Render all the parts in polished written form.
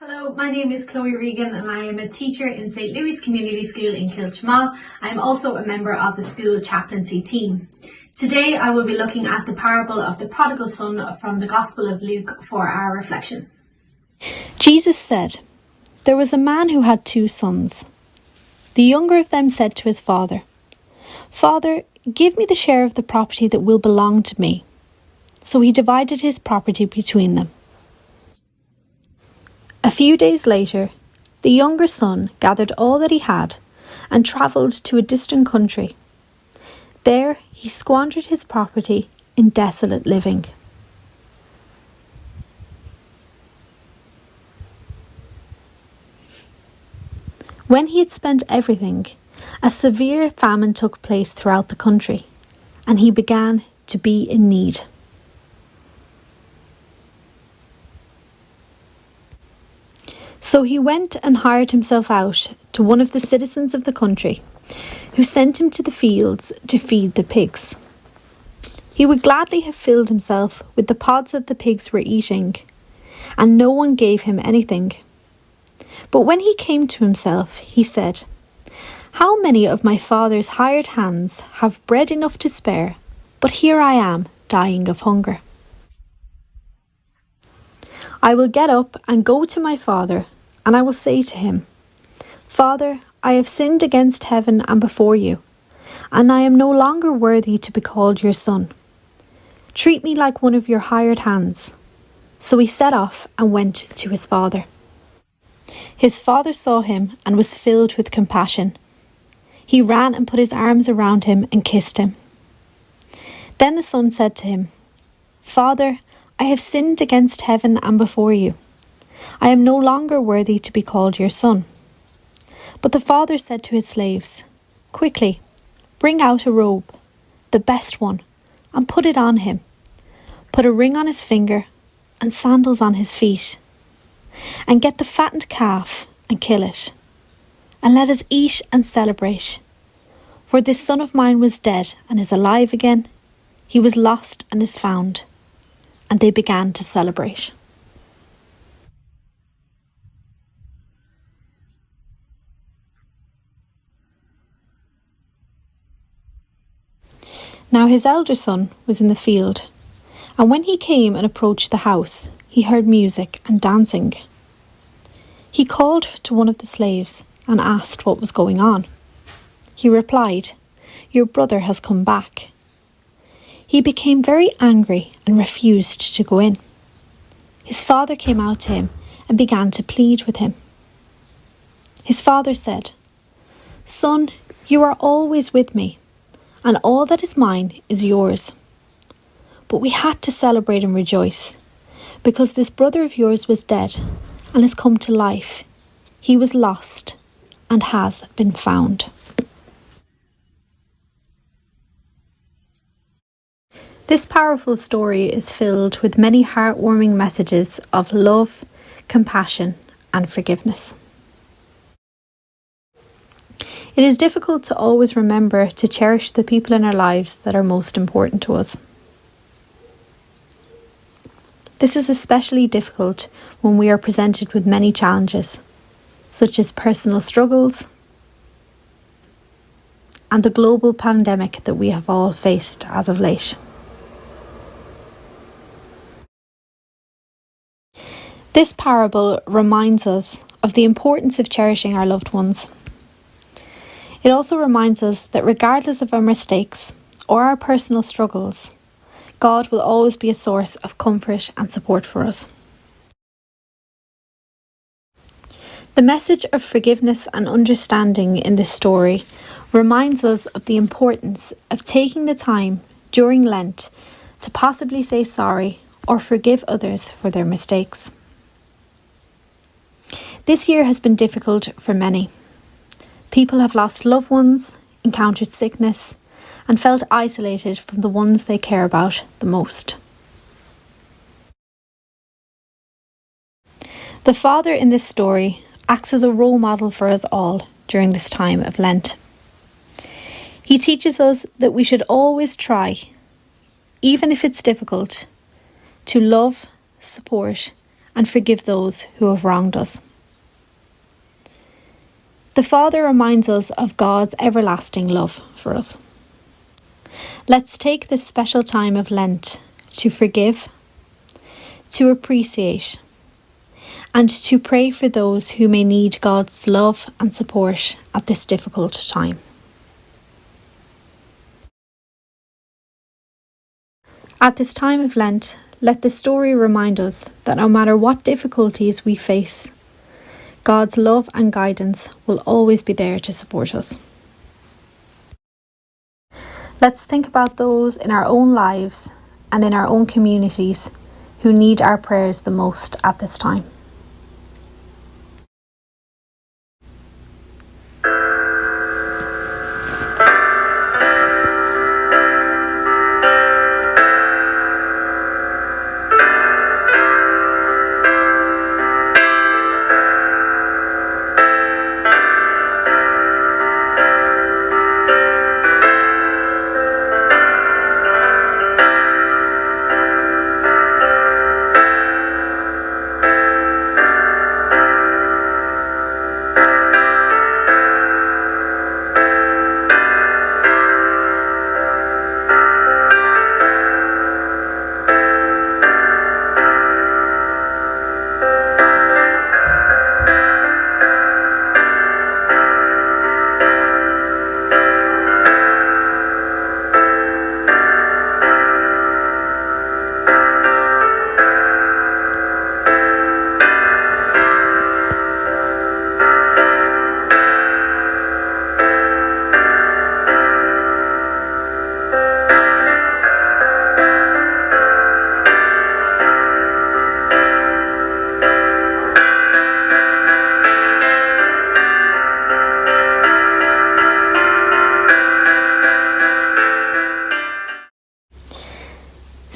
Hello, my name is Chloe Regan and I am a teacher in St. Louis Community School in Kilchma. I am also a member of the school chaplaincy team. Today I will be looking at the parable of the prodigal son from the Gospel of Luke for our reflection. Jesus said, "There was a man who had 2 sons. The younger of them said to his father, 'Father, give me the share of the property that will belong to me.' So he divided his property between them. A few days later, the younger son gathered all that he had and travelled to a distant country. There he squandered his property in desolate living. When he had spent everything, a severe famine took place throughout the country, and he began to be in need. So he went and hired himself out to one of the citizens of the country, who sent him to the fields to feed the pigs. He would gladly have filled himself with the pods that the pigs were eating, and no one gave him anything. But when he came to himself, he said, 'How many of my father's hired hands have bread enough to spare, but here I am dying of hunger. I will get up and go to my father, and I will say to him, Father, I have sinned against heaven and before you, and I am no longer worthy to be called your son. Treat me like one of your hired hands.' So he set off and went to his father. His father saw him and was filled with compassion. He ran and put his arms around him and kissed him. Then the son said to him, 'Father, I have sinned against heaven and before you. I am no longer worthy to be called your son.' But the father said to his slaves, 'Quickly, bring out a robe, the best one, and put it on him. Put a ring on his finger and sandals on his feet. And get the fattened calf and kill it. And let us eat and celebrate. For this son of mine was dead and is alive again. He was lost and is found.' And they began to celebrate." Now his elder son was in the field, and when he came and approached the house, he heard music and dancing. He called to one of the slaves and asked what was going on. He replied, "Your brother has come back." He became very angry and refused to go in. His father came out to him and began to plead with him. His father said, "Son, you are always with me, and all that is mine is yours. But we had to celebrate and rejoice, because this brother of yours was dead and has come to life. He was lost and has been found." This powerful story is filled with many heartwarming messages of love, compassion, and forgiveness. It is difficult to always remember to cherish the people in our lives that are most important to us. This is especially difficult when we are presented with many challenges, such as personal struggles and the global pandemic that we have all faced as of late. This parable reminds us of the importance of cherishing our loved ones. It also reminds us that regardless of our mistakes or our personal struggles, God will always be a source of comfort and support for us. The message of forgiveness and understanding in this story reminds us of the importance of taking the time during Lent to possibly say sorry or forgive others for their mistakes. This year has been difficult for many. People have lost loved ones, encountered sickness, and felt isolated from the ones they care about the most. The father in this story acts as a role model for us all during this time of Lent. He teaches us that we should always try, even if it's difficult, to love, support, and forgive those who have wronged us. The Father reminds us of God's everlasting love for us. Let's take this special time of Lent to forgive, to appreciate, and to pray for those who may need God's love and support at this difficult time. At this time of Lent, let this story remind us that no matter what difficulties we face, God's love and guidance will always be there to support us. Let's think about those in our own lives and in our own communities who need our prayers the most at this time.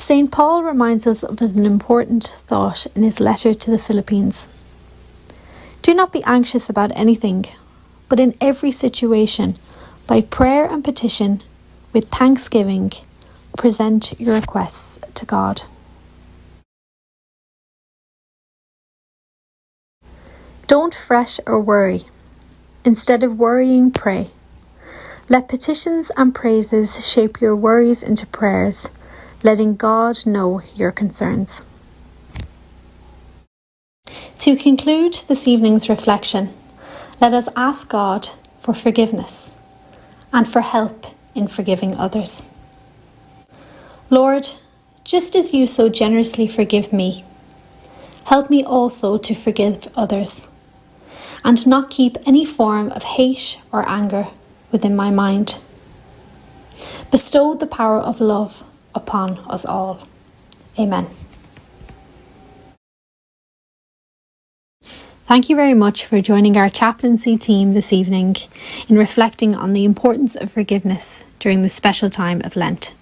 St. Paul reminds us of an important thought in his letter to the Philippines. Do not be anxious about anything, but in every situation, by prayer and petition, with thanksgiving, present your requests to God. Don't fret or worry. Instead of worrying, pray. Let petitions and praises shape your worries into prayers, letting God know your concerns. To conclude this evening's reflection, let us ask God for forgiveness and for help in forgiving others. Lord, just as you so generously forgive me, help me also to forgive others and not keep any form of hate or anger within my mind. Bestow the power of love upon us all. Amen. Thank you very much for joining our chaplaincy team this evening in reflecting on the importance of forgiveness during this special time of Lent.